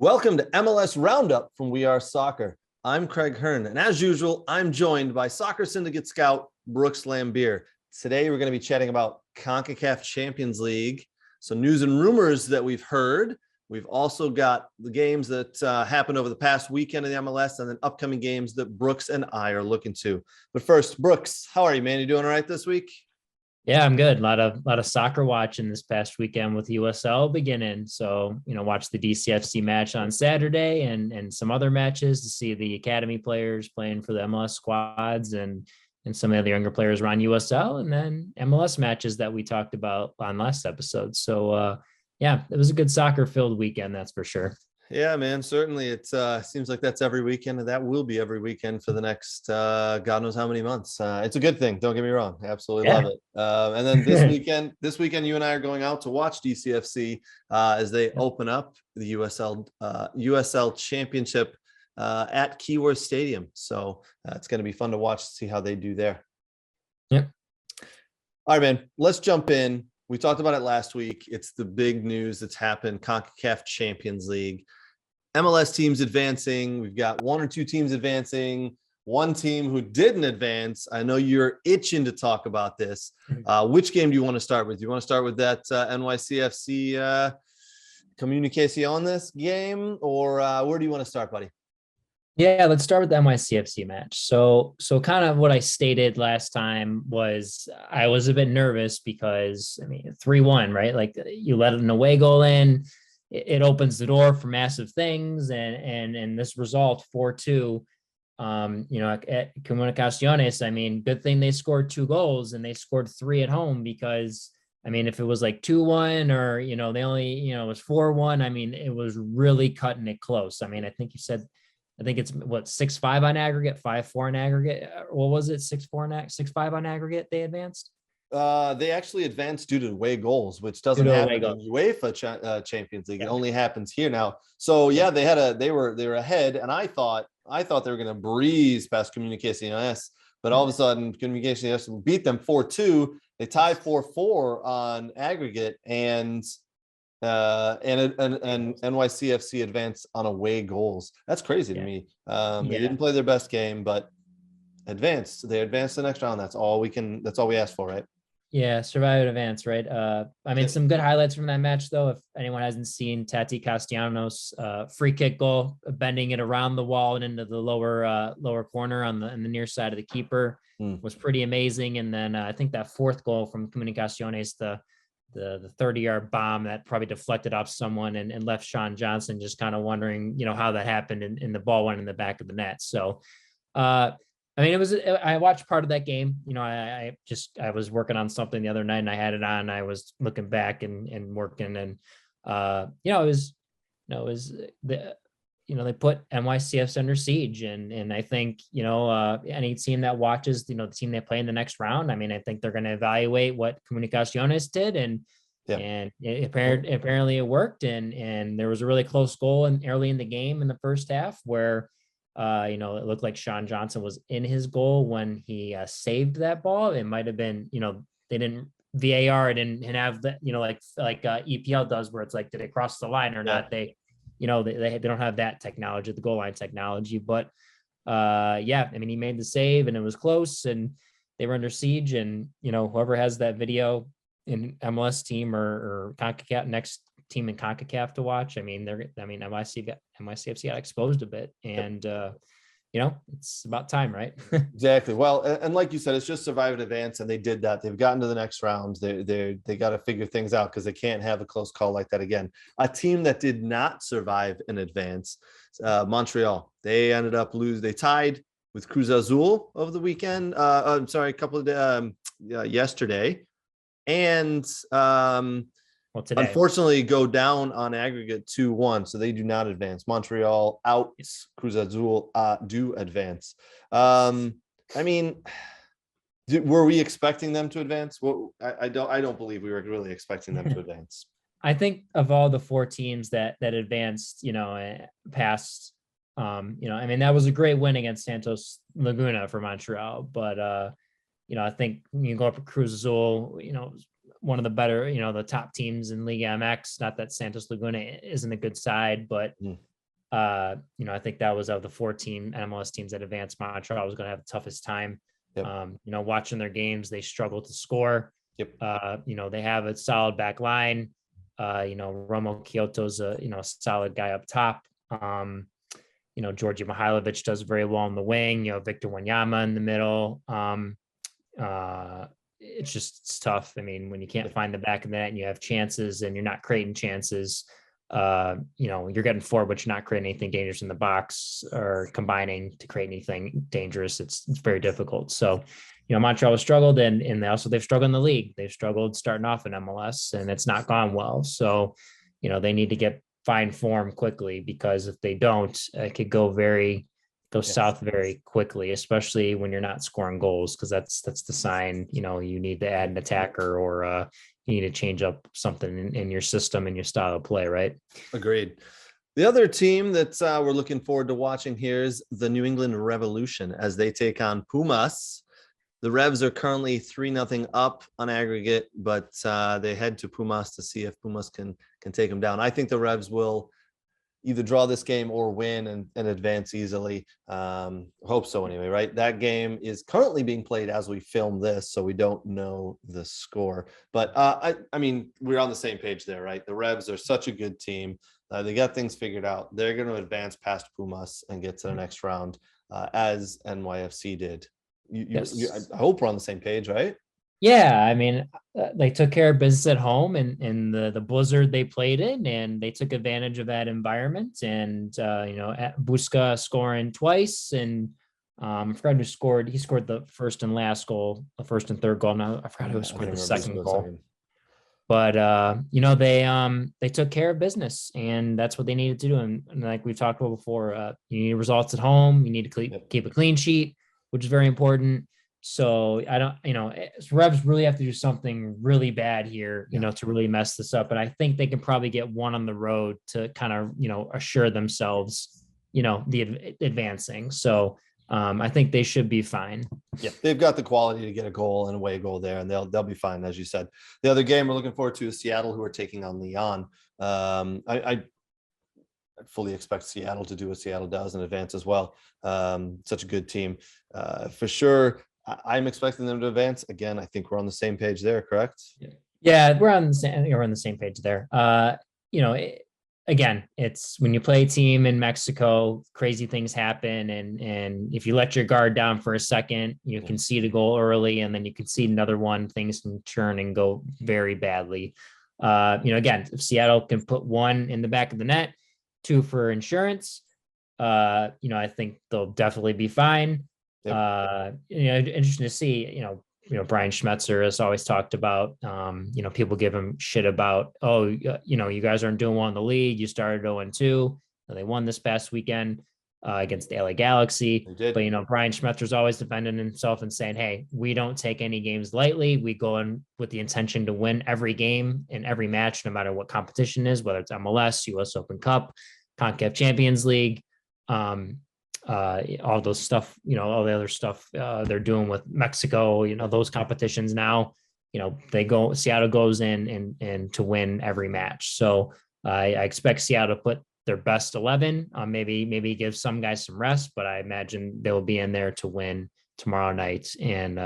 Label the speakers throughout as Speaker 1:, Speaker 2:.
Speaker 1: Welcome to MLS Round-Up from We Are Soccer. I'm Craig Hearn, and as usual, I'm joined by Soccer Syndicate scout Brooks Laimbeer. Today, we're going to be chatting about CONCACAF Champions League, some news and rumors that we've heard. We've also got the games that happened over the past weekend in the MLS, and then upcoming games that Brooks and I are looking to. But first, Brooks, how are you, man? You doing all right this week?
Speaker 2: Yeah, I'm good. A lot of soccer watching this past weekend with USL beginning. So, watch the DCFC match on Saturday and some other matches to see the academy players playing for the MLS squads and some of the younger players around USL, and then MLS matches that we talked about on last episode. So, yeah, it was a good soccer filled weekend. That's for sure.
Speaker 1: Yeah, man, certainly. It seems like that's every weekend, and that will be every weekend for the next God knows how many months. It's a good thing. Don't get me wrong. I absolutely love it. And then this weekend, you and I are going out to watch DCFC as they open up the USL Championship at Keyworth Stadium. So it's going to be fun to watch, to see how they do there.
Speaker 2: Yeah.
Speaker 1: All right, man, let's jump in. We talked about it last week. It's the big news that's happened. CONCACAF Champions League. MLS teams advancing. We've got one or two teams advancing. One team who didn't advance. I know you're itching to talk about this. Which game do you want to start with? Do you want to start with that NYCFC Comunicaciones game, or where do you want to start, buddy?
Speaker 2: Yeah, let's start with the NYCFC match. So kind of what I stated last time was I was a bit nervous because 3-1, right? Like, you let an away goal in, it opens the door for massive things, and this result 4-2, at Comunicaciones, good thing they scored 2 goals and they scored 3 at home, because if it was like 2-1 or they only it was 4-1, it was really cutting it close. I think it's 6-5 on aggregate, 5-4 on aggregate. What was it? 6-5 on aggregate they advanced?
Speaker 1: They actually advanced due to away goals, which doesn't happen in UEFA Champions League. Yeah. It only happens here now. So yeah, they were ahead, and I thought they were going to breeze past Comunicaciones, but all of a sudden Comunicaciones beat them 4-2. They tied 4-4 on aggregate, and NYCFC advanced on away goals. That's crazy to me. They didn't play their best game, but advanced. They advanced the next round. That's all we asked for, right?
Speaker 2: Yeah, survive and advance, right? Some good highlights from that match, though. If anyone hasn't seen Tati Castellanos' free kick goal, bending it around the wall and into the lower corner on the near side of the keeper, was pretty amazing. And then I think that fourth goal from Comunicaciones, the 30-yard bomb that probably deflected off someone and left Sean Johnson just kind of wondering, how that happened, and the ball went in the back of the net. So, I watched part of that game. I was working on something the other night and I had it on. I was looking back and working, and they put NYCFC under siege, and I think any team that watches the team they play in the next round, I think they're going to evaluate what Comunicaciones did, and apparently it worked, and there was a really close goal early in the game in the first half where it looked like Sean Johnson was in his goal when he saved that ball. It might have been they didn't VAR, didn't have that like EPL does, where it's like, did it cross the line or not? They don't have that technology, the goal line technology, but he made the save and it was close and they were under siege, and whoever has that video in MLS team or CONCACAF, next team in CONCACAF to watch, NYCFC got exposed a bit, and it's about time, right?
Speaker 1: Exactly. Well, and like you said, it's just survive and advance, and they did that. They've gotten to the next round. They got to figure things out, because they can't have a close call like that again. A team that did not survive and advance, Montreal. They ended up losing. They tied with Cruz Azul over the weekend. Yesterday, and today, unfortunately, go down on aggregate 2-1, so they do not advance. Montreal out. Cruz Azul do advance. Were we expecting them to advance? Well, I don't believe we were really expecting them to advance.
Speaker 2: I think of all the 4 teams that advanced, past, that was a great win against Santos Laguna for Montreal, but I think you go up to Cruz Azul, one of the better, the top teams in Liga MX. Not that Santos Laguna isn't a good side, but I think that was of the 14 MLS teams that advanced. Montreal was going to have the toughest time.
Speaker 1: Yep.
Speaker 2: Watching their games, they struggle to score.
Speaker 1: Yep.
Speaker 2: They have a solid back line. Romo Kyoto's a solid guy up top. Georgi Mihailovic does very well in the wing. Victor Wanyama in the middle. It's tough. I mean, when you can't find the back of the net and you have chances and you're not creating chances, you're getting forward, but you're not creating anything dangerous in the box or combining to create anything dangerous. It's very difficult. So, Montreal has struggled and they've struggled in the league. They've struggled starting off in MLS and it's not gone well. So, they need to find form quickly, because if they don't, it could go south very quickly, especially when you're not scoring goals, because that's the sign, you need to add an attacker or you need to change up something in your system and your style of play, right?
Speaker 1: Agreed. The other team that we're looking forward to watching here is the New England Revolution as they take on Pumas. The Revs are currently 3-0 up on aggregate, but they head to Pumas to see if Pumas can take them down. I think the Revs will either draw this game or win and advance easily. Hope so anyway, right? That game is currently being played as we film this, so we don't know the score. But I mean, we're on the same page there, right? The Revs are such a good team. They got things figured out. They're going to advance past Pumas and get to the next round, as NYFC did. I hope we're on the same page, right?
Speaker 2: Yeah, I mean, they took care of business at home and the blizzard they played in, and they took advantage of that environment. And Busca scoring twice, and I forgot who scored. He scored the first and last goal, the first and third goal. Now I forgot who scored the second goal. But they took care of business, and that's what they needed to do. And like we've talked about before, you need results at home. You need to keep a clean sheet, which is very important. So I don't, Revs really have to do something really bad here, to really mess this up. And I think they can probably get one on the road to kind of, assure themselves, the advancing. So I think they should be fine.
Speaker 1: Yeah, they've got the quality to get a goal and away goal there, and they'll be fine, as you said. The other game we're looking forward to is Seattle, who are taking on Lyon. I fully expect Seattle to do what Seattle does and advance as well. Such a good team, for sure. I'm expecting them to advance. Again, I think we're on the same page there, correct?
Speaker 2: Yeah, we're on the same page there. Again, it's when you play a team in Mexico, crazy things happen. And if you let your guard down for a second, you concede a goal early, and then you concede another one, things can turn and go very badly. Again, if Seattle can put one in the back of the net, two for insurance, I think they'll definitely be fine. Yep. Interesting to see, Brian Schmetzer has always talked about, people give him shit about, you guys aren't doing well in the league. You started 0-2. They won this past weekend against the LA Galaxy. But, Brian Schmetzer's always defending himself and saying, hey, we don't take any games lightly. We go in with the intention to win every game and every match, no matter what competition is, whether it's MLS, US Open Cup, CONCACAF Champions League, all those stuff, all the other stuff they're doing with Mexico, those competitions now, Seattle goes in and to win every match. So I expect Seattle to put their best 11, maybe give some guys some rest, but I imagine they'll be in there to win tomorrow night and,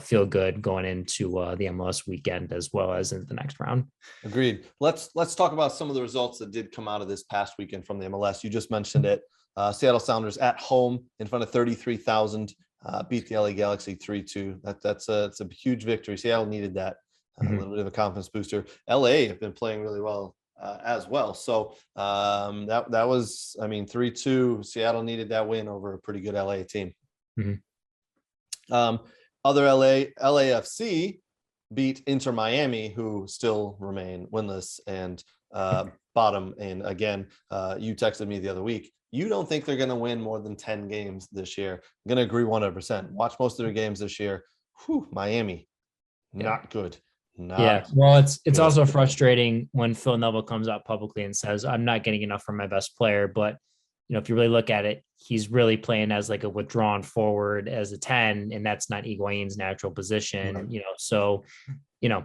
Speaker 2: feel good going into the MLS weekend as well as into the next round. Agreed.
Speaker 1: Let's talk about some of the results that did come out of this past weekend from the MLS. You just mentioned it. Seattle Sounders at home in front of 33,000 beat the LA Galaxy 3-2. That's a huge victory. Seattle needed that, a little bit of a confidence booster. LA have been playing really well as well. So that was, 3-2. Seattle needed that win over a pretty good LA team. Other LAFC beat Inter Miami, who still remain winless and bottom. And again, you texted me the other week. You don't think they're going to win more than 10 games this year. I'm going to agree 100%. Watch most of their games this year. Miami, not good.
Speaker 2: Well, it's also frustrating when Phil Neville comes out publicly and says, I'm not getting enough from my best player. But, if you really look at it, he's really playing as like a withdrawn forward as a 10, and that's not Higuain's natural position, so Do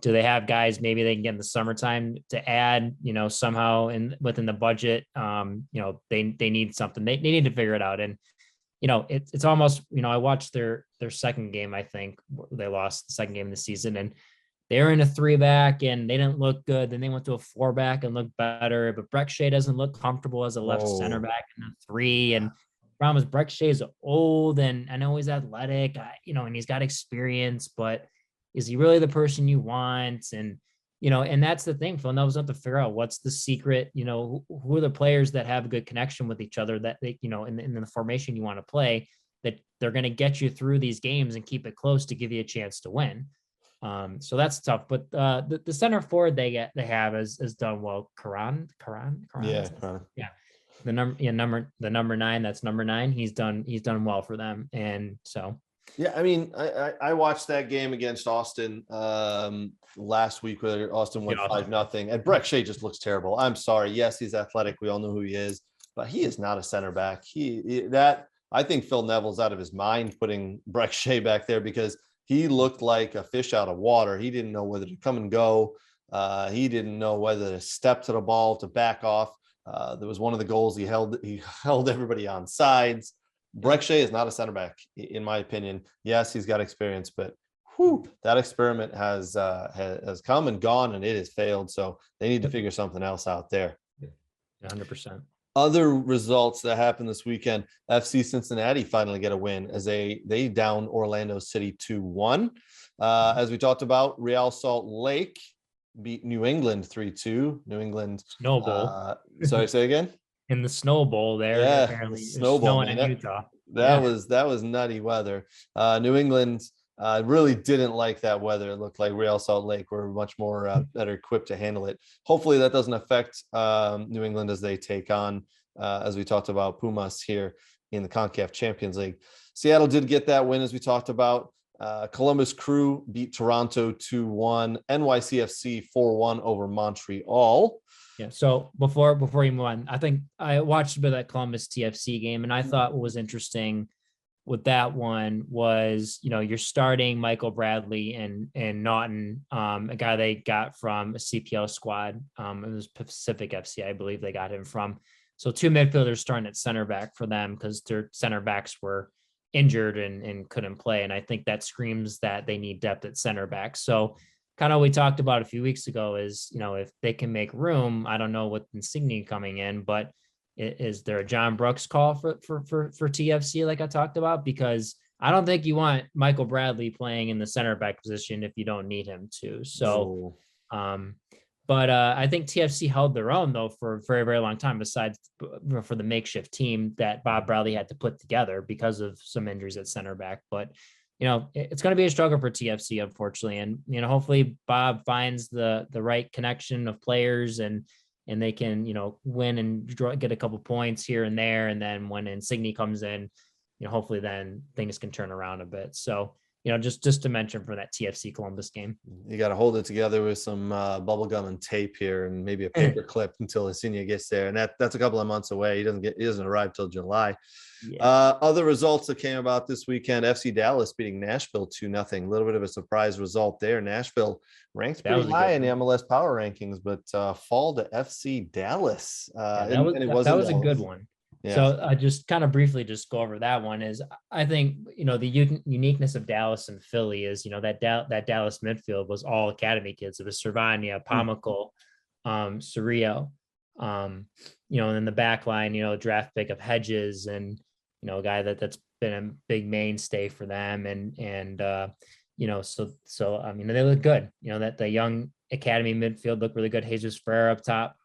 Speaker 2: they have guys maybe they can get in the summertime to add, somehow within the budget? They need something. They need to figure it out. And, it's almost, I watched their second game. I think they lost the second game of the season, and they were in a 3-back and they didn't look good. Then they went to a 4-back and looked better. But Breck Shea doesn't look comfortable as a left center back in the 3. And problem is Breck Shea is old, and I know he's athletic, and he's got experience, but is he really the person you want? And, and that's the thing. Phil Neville's have to figure out what's the secret, who are the players that have a good connection with each other that they, in the formation you want to play, that they're going to get you through these games and keep it close to give you a chance to win. So that's tough, but the center forward they have has done well. Karan.
Speaker 1: Yeah.
Speaker 2: Yeah. The number 9, that's number 9. He's done well for them. And so,
Speaker 1: yeah, I mean, I watched that game against Austin last week where Austin went 5-0, and Breck Shea just looks terrible. I'm sorry. Yes, he's athletic. We all know who he is, but he is not a center back. I think Phil Neville's out of his mind putting Breck Shea back there because he looked like a fish out of water. He didn't know whether to come and go. He didn't know whether to step to the ball, to back off. There was one of the goals he held everybody on sides. Breck Shea is not a center back, in my opinion. Yes, he's got experience, but that experiment has come and gone, and it has failed. So they need to figure something else out there.
Speaker 2: 100%.
Speaker 1: Other results that happened this weekend: FC Cincinnati finally get a win as they down Orlando City 2-1. As we talked about, Real Salt Lake beat New England 3-2. New England
Speaker 2: snowball.
Speaker 1: Sorry, say again.
Speaker 2: In the snow bowl there, apparently snowing in Utah.
Speaker 1: That was nutty weather. New England really didn't like that weather. It looked like Real Salt Lake were much more better equipped to handle it. Hopefully that doesn't affect New England as they take on, as we talked about, Pumas here in the CONCACAF Champions League. Seattle did get that win, as we talked about. Columbus Crew beat Toronto 2-1. NYCFC 4-1 over Montreal.
Speaker 2: Yeah. So before you move on, I think I watched a bit of that Columbus TFC game, and I thought what was interesting with that one was, you're starting Michael Bradley and Naughton, a guy they got from a CPL squad. It was Pacific FC, I believe they got him from. So 2 midfielders starting at center back for them because their center backs were injured and couldn't play. And I think that screams that they need depth at center back. So kind of what we talked about a few weeks ago is, if they can make room, I don't know what Insigne coming in, but is there a John Brooks call for TFC like I talked about? Because I don't think you want Michael Bradley playing in the center back position if you don't need him to. So, but I think TFC held their own though for a very, very long time, besides for the makeshift team that Bob Bradley had to put together because of some injuries at center back. But it's going to be a struggle for TFC, unfortunately. And, hopefully Bob finds the right connection of players and they can, win and get a couple points here and there. And then when Insigne comes in, hopefully then things can turn around a bit. So, just to mention for that TFC Columbus game.
Speaker 1: You got to hold it together with some bubble gum and tape here and maybe a paper clip until Insigne gets there. And that's a couple of months away. He doesn't arrive till July. Yeah. Other results that came about this weekend: FC Dallas beating Nashville 2-0. A little bit of a surprise result there. Nashville ranked pretty high in the MLS power rankings, but fall to FC Dallas.
Speaker 2: That was a good one. Yeah. So I just kind of briefly just go over that one. Is I think the uniqueness of Dallas and Philly is that Dallas midfield was all academy kids. It was Cervania, Pamical, Cerrillo, and then the back line, draft pick of Hedges and a guy that's been a big mainstay for them and so I mean they look good. That the young academy midfield looked really good. Jesus Ferreira up top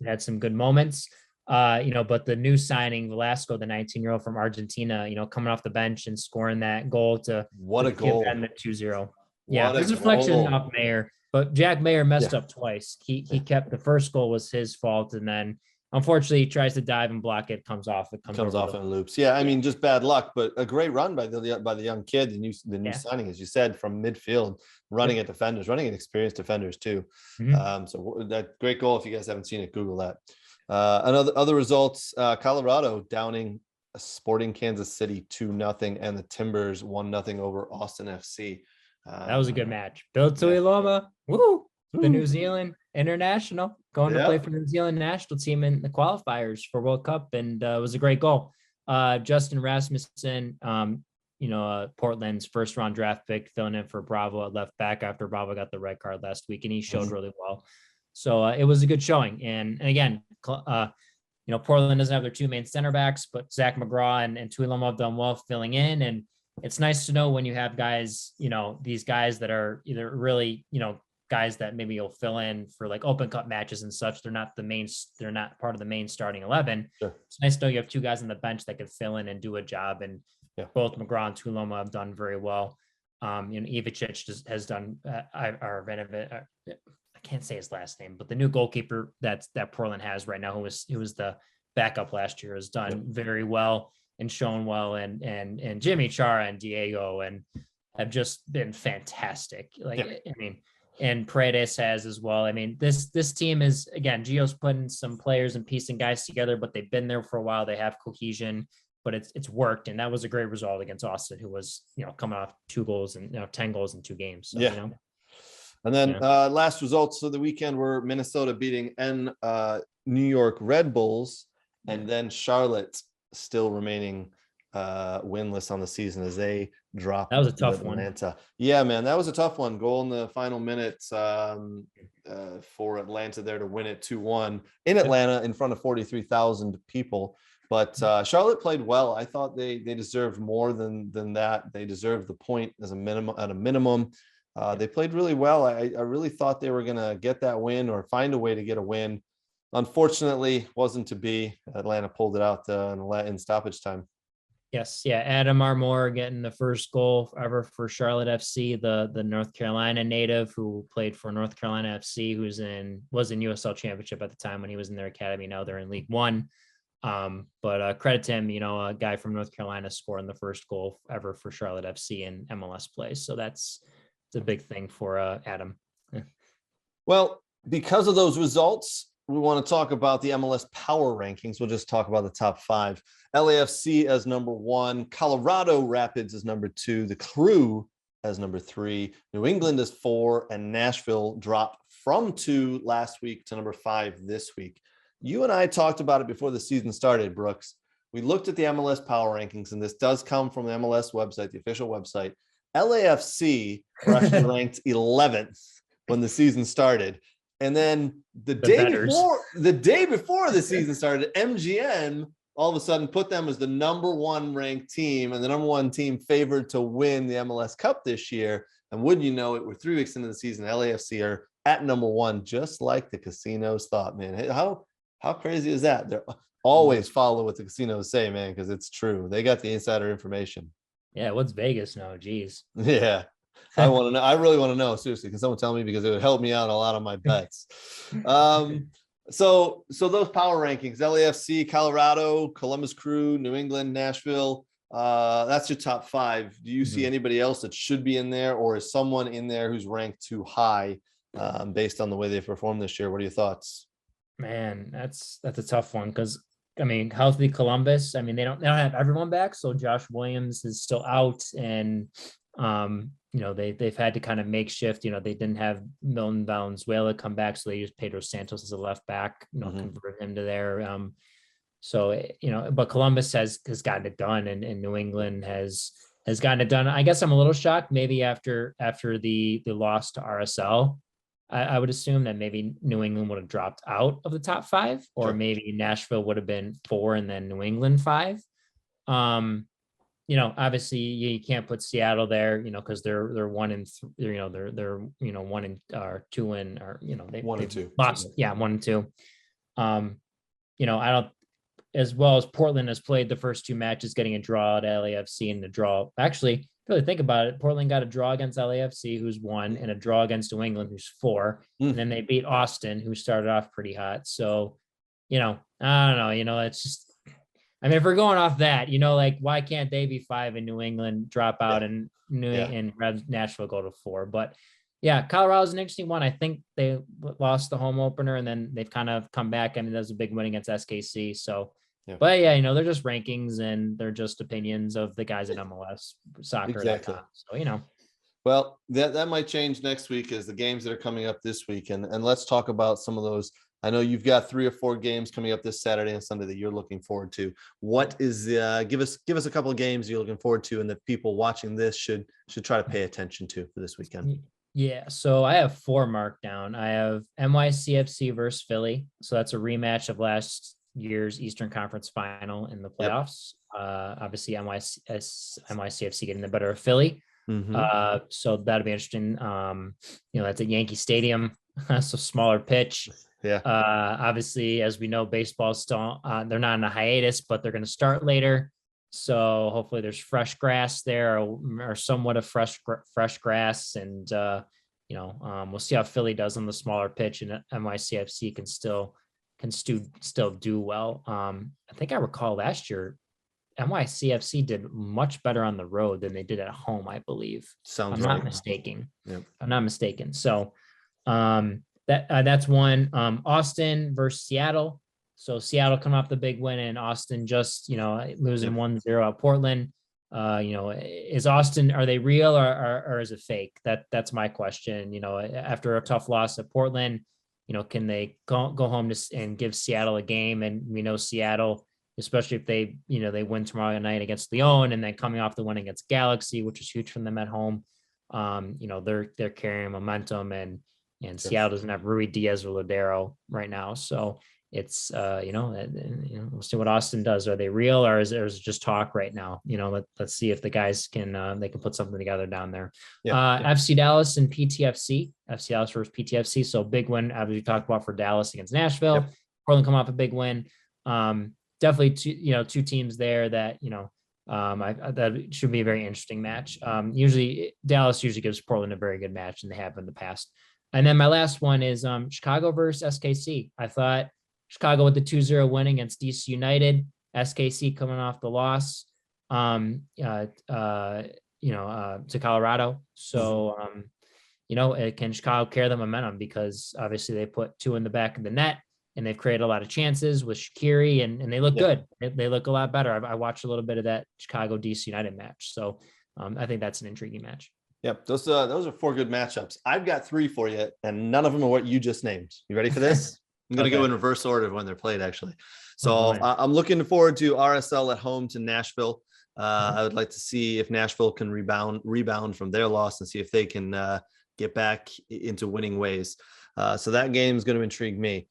Speaker 2: had some good moments. But the new signing, Velasco, the 19-year-old from Argentina, coming off the bench and scoring that goal to
Speaker 1: goal.
Speaker 2: Give them the 2-0. Yeah, it was a reflection of Mayer, but Jack Mayer messed up twice. He kept the first goal was his fault, and then unfortunately he tries to dive and block it, comes off and
Speaker 1: loops. Yeah, I mean just bad luck, but a great run by the young kid, the new signing, as you said, from midfield, running at defenders, running at experienced defenders too. Mm-hmm. So that great goal. If you guys haven't seen it, Google that. Other results: Colorado downing Sporting Kansas City 2-0, and the Timbers 1-0 over Austin FC.
Speaker 2: That was a good match. Bill
Speaker 1: Yeah.
Speaker 2: Tuiloma, woo, the
Speaker 1: Woo.
Speaker 2: New Zealand international, going to play
Speaker 1: Yep.
Speaker 2: for the New Zealand national team in the qualifiers for World Cup, and it was a great goal. Justin Rasmussen, Portland's first round draft pick, filling in for Bravo at left back after Bravo got the red card last week, and he showed really well. So it was a good showing. And again, Portland doesn't have their two main center backs, but Zach McGraw and Tuiloma have done well filling in. And it's nice to know when you have guys, these guys that are either really, guys that maybe you'll fill in for like Open Cup matches and such. They're not part of the main starting 11.
Speaker 1: Sure.
Speaker 2: It's nice to know you have two guys on the bench that could fill in and do a job. And both McGraw and Tuiloma have done very well. Ivicic has done, I can't say his last name, but the new goalkeeper that Portland has right now, who was the backup last year, has done very well and shown well, and Jimmy Chara and Diego and have just been fantastic. And Paredes has as well. I mean, this team is, again, Gio's putting some players and piecing guys together, but they've been there for a while. They have cohesion, but it's worked, and that was a great result against Austin, who was coming off 2 goals and 10 goals in 2 games. So,
Speaker 1: And then last results of the weekend were Minnesota beating New York Red Bulls, and then Charlotte still remaining winless on the season as they dropped.
Speaker 2: That was a tough
Speaker 1: Atlanta. Yeah, man, that was a tough one. Goal in the final minutes for Atlanta there to win it 2-1 in Atlanta in front of 43,000 people. But Charlotte played well. I thought they deserved more than that. They deserved the point as a minimum. They played really well. I really thought they were going to get that win or find a way to get a win. Unfortunately, wasn't to be. Atlanta pulled it out in stoppage time.
Speaker 2: Yes. Yeah. Adam Armour getting the first goal ever for Charlotte FC, the North Carolina native who played for North Carolina FC, was in USL Championship at the time when he was in their academy. Now they're in League One. But credit to him, a guy from North Carolina scoring the first goal ever for Charlotte FC in MLS play. So it's a big thing for Adam.
Speaker 1: Well, because of those results, we want to talk about the MLS power rankings. We'll just talk about the top 5. LAFC as number 1, Colorado Rapids as number 2, the Crew as number 3, New England as 4, and Nashville dropped from 2 last week to number 5 this week. You and I talked about it before the season started, Brooks. We looked at the MLS power rankings, and this does come from the MLS website, the official website. LAFC were actually ranked 11th when the season started. And then the day before the season started, MGM all of a sudden put them as the number 1 ranked team and the number 1 team favored to win the MLS Cup this year. And wouldn't you know it, we're 3 weeks into the season. LAFC are at number 1, just like the casinos thought, man. How crazy is that? They're always follow what the casinos say, man, because it's true. They got the insider information.
Speaker 2: Yeah, what's Vegas now? Geez.
Speaker 1: Yeah. I want to know. I really want to know. Seriously, can someone tell me, because it would help me out a lot on my bets. So those power rankings: LAFC, Colorado, Columbus Crew, New England, Nashville. That's your top 5. Do you see anybody else that should be in there, or is someone in there who's ranked too high based on the way they've performed this year? What are your thoughts?
Speaker 2: Man, that's a tough one, because healthy Columbus. They don't have everyone back, so Josh Williams is still out, and they've had to kind of makeshift. They didn't have Milton Valenzuela come back, so they used Pedro Santos as a left back, convert him to there. But Columbus has gotten it done, and New England has gotten it done. I guess I'm a little shocked, maybe after the loss to RSL. I would assume that maybe New England would have dropped out of the top 5, or maybe Nashville would have been 4 and then New England 5. Obviously you can't put Seattle there, because they're 1 and 3, they're 1 and 2 and, or they
Speaker 1: 1 and 2
Speaker 2: lost. Yeah, 1 and 2. I don't, as well as Portland has played the first 2 matches, getting a draw at LAFC and the draw. Actually, really think about it, Portland got a draw against LAFC, who's 1, and a draw against New England, who's 4. And then they beat Austin, who started off pretty hot. So, I don't know, it's just, if we're going off that, why can't they be 5 and New England drop out and Nashville go to 4? But yeah, Colorado's an interesting one. I think they lost the home opener, and then they've kind of come back. That was a big win against SKC. So, but yeah, they're just rankings, and they're just opinions of the guys at MLS soccer.
Speaker 1: Exactly.
Speaker 2: So,
Speaker 1: Well, that might change next week as the games that are coming up this week. And let's talk about some of those. I know you've got 3 or 4 games coming up this Saturday and Sunday that you're looking forward to. What is give us a couple of games you're looking forward to and that people watching this should try to pay attention to for this weekend?
Speaker 2: Yeah, so I have 4 marked down. I have NYCFC versus Philly. So that's a rematch of last year's Eastern Conference final in the playoffs. Obviously NYCFC getting the better of Philly. So that'll be interesting. That's at Yankee Stadium. So smaller pitch.
Speaker 1: Yeah.
Speaker 2: Obviously, as we know, baseball's still they're not in a hiatus, but they're going to start later. So hopefully there's fresh grass there or somewhat of fresh grass. And, we'll see how Philly does on the smaller pitch, and NYCFC can still do well. I think I recall last year, NYCFC did much better on the road than they did at home, I believe.
Speaker 1: Sounds
Speaker 2: I'm
Speaker 1: right.
Speaker 2: not mistaken.
Speaker 1: Yep.
Speaker 2: I'm not mistaken. So that's one. Austin versus Seattle. So Seattle coming off the big win, and Austin just, losing 1-0 at Portland. Is Austin, are they real or is it fake? That's my question. After a tough loss at Portland, can they go home and give Seattle a game? And we know Seattle, especially if they win tomorrow night against Lyon, and then coming off the win against Galaxy, which is huge for them at home. They're carrying momentum, and Seattle doesn't have Rui Diaz or Ladero right now. So it's, we'll see what Austin does. Are they real or is it just talk right now? Let's see if the guys they can put something together down there. FC Dallas and PTFC, FC Dallas versus PTFC. So big win, as we talked about, for Dallas against Nashville. Portland come off a big win. Definitely two teams there that, that should be a very interesting match. Dallas usually gives Portland a very good match, and they have in the past. And then my last one is Chicago versus SKC. I thought Chicago with the 2-0 win against DC United, SKC coming off the loss, to Colorado. So, can Chicago carry the momentum? Because obviously they put 2 in the back of the net, and they've created a lot of chances with Shaqiri, and they look good. They look a lot better. I watched a little bit of that Chicago DC United match. So I think that's an intriguing match.
Speaker 1: Yep. Those are 4 good matchups. I've got 3 for you, and none of them are what you just named. You ready for this? I'm going to go in reverse order of when they're played, actually. So I'm looking forward to RSL at home to Nashville. I would like to see if Nashville can rebound from their loss and see if they can get back into winning ways. So that game is going to intrigue me.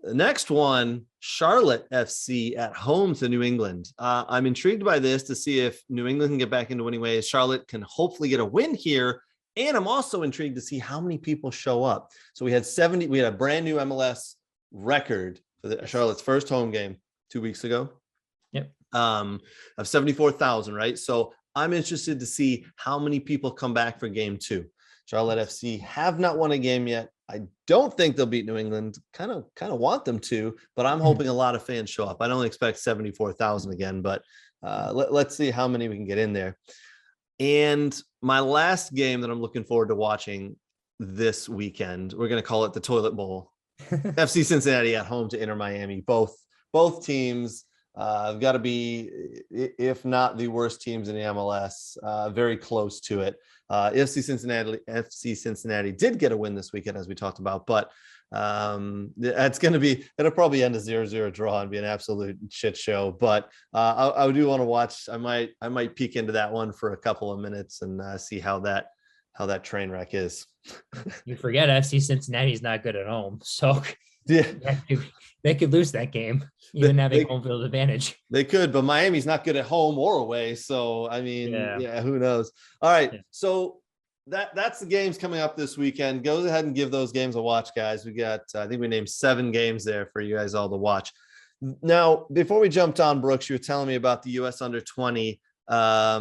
Speaker 1: The next one, Charlotte FC at home to New England. I'm intrigued by this to see if New England can get back into winning ways. Charlotte can hopefully get a win here. And I'm also intrigued to see how many people show up. So we had a brand new MLS record for Charlotte's first home game 2 weeks ago.
Speaker 2: Yep.
Speaker 1: Of 74,000, right? So I'm interested to see how many people come back for game 2. Charlotte FC have not won a game yet. I don't think they'll beat New England. Kind of want them to, but I'm hoping a lot of fans show up. I don't expect 74,000 again, but let's see how many we can get in there. And my last game that I'm looking forward to watching this weekend, we're going to call it the Toilet Bowl. FC Cincinnati at home to Inter Miami. Both teams have got to be, if not the worst teams in the MLS, very close to it. FC Cincinnati did get a win this weekend, as we talked about, but it'll probably end a 0-0 draw and be an absolute shit show. But I do want to watch. I might peek into that one for a couple of minutes and see how that train wreck is.
Speaker 2: You forget FC Cincinnati is not good at home, so
Speaker 1: yeah,
Speaker 2: they could lose that game, even having home field advantage.
Speaker 1: They could, but Miami's not good at home or away. So I mean, who knows? All right, so that's the games coming up this weekend. Go ahead and give those games a watch, guys. We got, I think we named 7 games there for you guys all to watch. Now, before we jumped on, Brooks, you were telling me about the U.S. under-20. How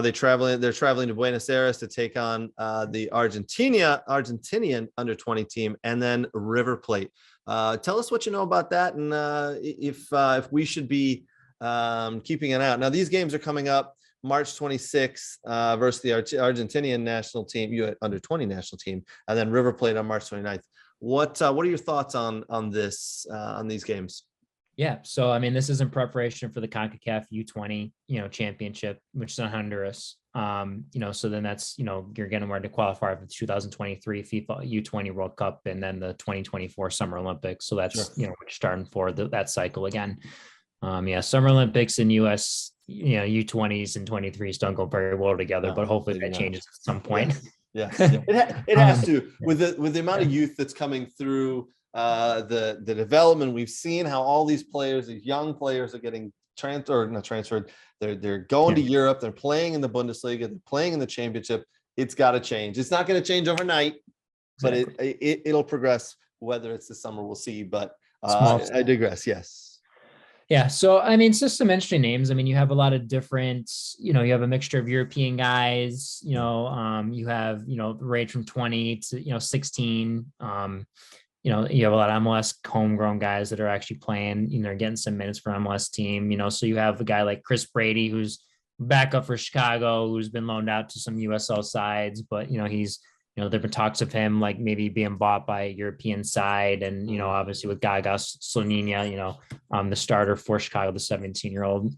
Speaker 1: they're traveling to Buenos Aires to take on the Argentinian under-20 team, and then River Plate. Tell us what you know about that, and if we should be keeping an eye out. Now, these games are coming up March 26th versus the Argentinian national team, under-20 national team, and then River Plate on March 29th. What are your thoughts on these games?
Speaker 2: Yeah. So, I mean, this is in preparation for the CONCACAF U20, championship, which is in Honduras. So then that's, you're getting ready to qualify for the 2023 FIFA U20 World Cup and then the 2024 Summer Olympics. So that's,
Speaker 1: Sure.
Speaker 2: we're starting for that cycle again. Summer Olympics and US, U20s and 23s don't go very well together,
Speaker 1: No,
Speaker 2: but hopefully
Speaker 1: they do
Speaker 2: that
Speaker 1: not.
Speaker 2: changes at some point.
Speaker 1: Yes. It has to
Speaker 2: Yeah.
Speaker 1: with the amount of youth that's coming through the development. We've seen how all these players, these young players, are getting transferred. They're going to Europe. They're playing in the Bundesliga. They're playing in the championship. It's got to change. It's not going to change overnight, but it'll progress. Whether it's this summer, we'll see. But I digress. Yes.
Speaker 2: Yeah. So, I mean, it's just some interesting names. I mean, you have a lot of different, you have a mixture of European guys, you have, range from 20 to, 16. You have a lot of MLS homegrown guys that are actually playing, they're getting some minutes for MLS team, so you have a guy like Chris Brady, who's backup for Chicago, who's been loaned out to some USL sides, but, he's, there've been talks of him like maybe being bought by a European side. And, obviously with Gaga Slonina, the starter for Chicago, the 17-year-old.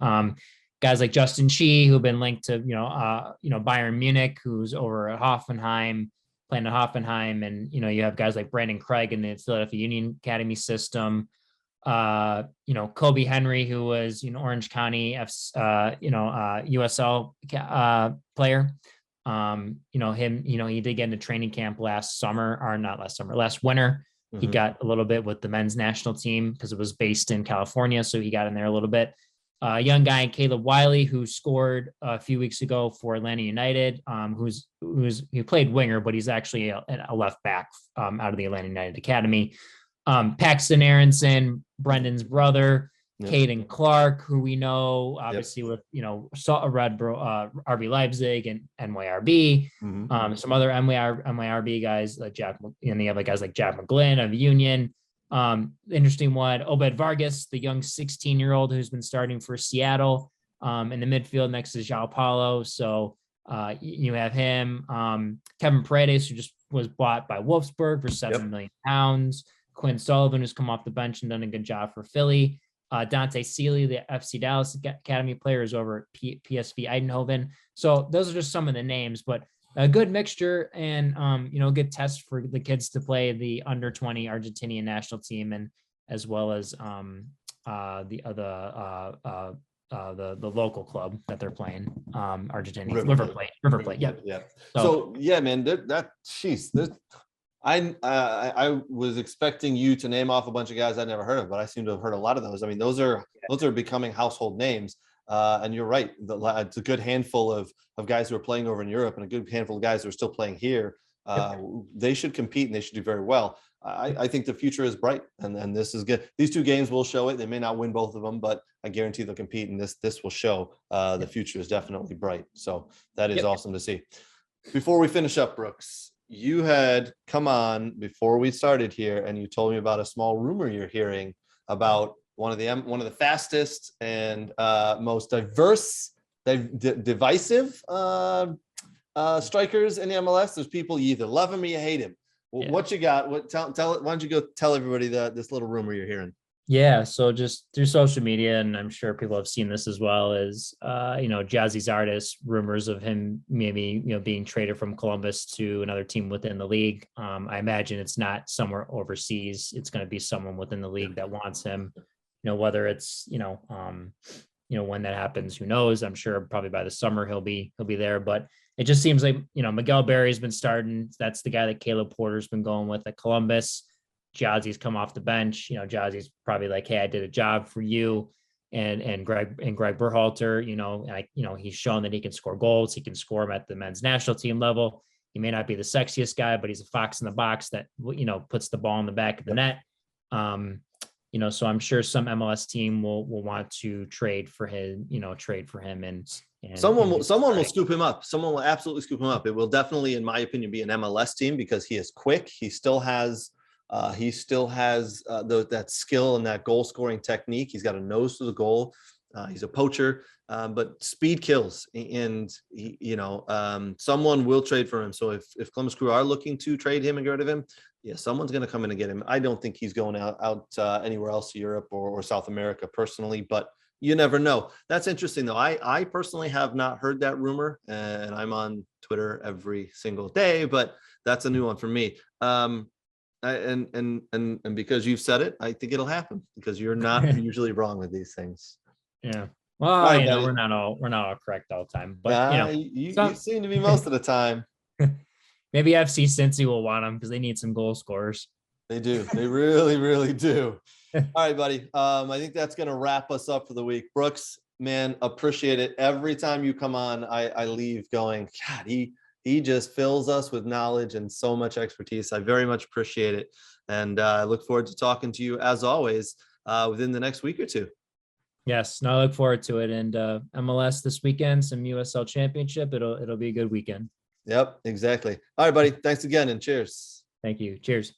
Speaker 2: Guys like Justin Chi, who've been linked to, Bayern Munich, who's over at Hoffenheim, playing at Hoffenheim. And, you have guys like Brandon Craig in the Philadelphia Union Academy system. Kobe Henry, who was, Orange County, USL player. Him, he did get into training camp last winter. Mm-hmm. He got a little bit with the men's national team because it was based in California. So he got in there a little bit. Young guy, Caleb Wiley, who scored a few weeks ago for Atlanta United, he played winger, but he's actually a left back out of the Atlanta United Academy. Paxton Aronson, Brendan's brother, Caden Clark, who we know obviously with Red RB Leipzig and NYRB, some other NYRB guys like Jack, and they have guys like Jack McGlynn of Union. Interesting one, Obed Vargas, the young 16-year-old who's been starting for Seattle in the midfield next to João Paulo. So you have him, Kevin Paredes, who just was bought by Wolfsburg for £7 million. Quinn Sullivan, who's come off the bench and done a good job for Philly. Dante Seeley, the FC Dallas Academy player, is over at PSV Eindhoven. So those are just some of the names, but a good mixture and, good test for the kids to play the under 20 Argentinian national team, and as well as the local club that they're playing, Argentina, River Plate. Yep.
Speaker 1: Yeah. So yeah, man, I was expecting you to name off a bunch of guys I'd never heard of, but I seem to have heard a lot of those. I mean, those are becoming household names. And you're right. It's a good handful of guys who are playing over in Europe and a good handful of guys who are still playing here. They should compete and they should do very well. I think the future is bright, and this is good. These two games will show it. They may not win both of them, but I guarantee they'll compete, and this will show the future is definitely bright. So that is awesome to see. Before we finish up, Brooks, you had come on before we started here, and you told me about a small rumor you're hearing about one of the fastest and most divisive strikers in the MLS. There's people, you either love him or you hate him. What you got? Why don't you go tell everybody this little rumor you're hearing?
Speaker 2: Yeah, so just through social media, and I'm sure people have seen this as well, is Jazzy's artist, rumors of him maybe being traded from Columbus to another team within the league. I imagine it's not somewhere overseas. It's going to be someone within the league that wants him. Whether it's when that happens, who knows? I'm sure probably by the summer he'll be there, but it just seems like Miguel Berry's been starting. That's the guy that Caleb Porter's been going with at Columbus. Jazzy's come off the bench. Jazzy's probably like, hey, I did a job for you and Greg Berhalter. He's shown that he can score goals. He can score them at the men's national team level. He may not be the sexiest guy, but he's a fox in the box that puts the ball in the back of the net. So I'm sure some MLS team will want to trade for him, and
Speaker 1: someone will scoop him up. Someone will absolutely scoop him up. It will definitely, in my opinion, be an MLS team because he is quick. He still has that skill and that goal scoring technique. He's got a nose to the goal. He's a poacher, but speed kills, and someone will trade for him. So if Columbus Crew are looking to trade him and get rid of him, yeah, someone's going to come in and get him. I don't think he's going out anywhere else, Europe or South America personally, but you never know. That's interesting though. I personally have not heard that rumor, and I'm on Twitter every single day, but that's a new one for me. And because you've said it, I think it'll happen, because you're not usually wrong with these things.
Speaker 2: Yeah. Well,
Speaker 1: right,
Speaker 2: we're not all correct all the time, but
Speaker 1: you seem to be most of the time.
Speaker 2: Maybe FC Cincy will want them because they need some goal scorers.
Speaker 1: They do. They really, really do. All right, buddy. I think that's going to wrap us up for the week. Brooks, man, appreciate it. Every time you come on, I leave going, God, he just fills us with knowledge and so much expertise. I very much appreciate it. And I look forward to talking to you, as always, within the next week or two.
Speaker 2: Yes, no, I look forward to it. And MLS this weekend, some USL Championship. It'll be a good weekend.
Speaker 1: Yep, exactly. All right, buddy. Thanks again, and cheers.
Speaker 2: Thank you. Cheers.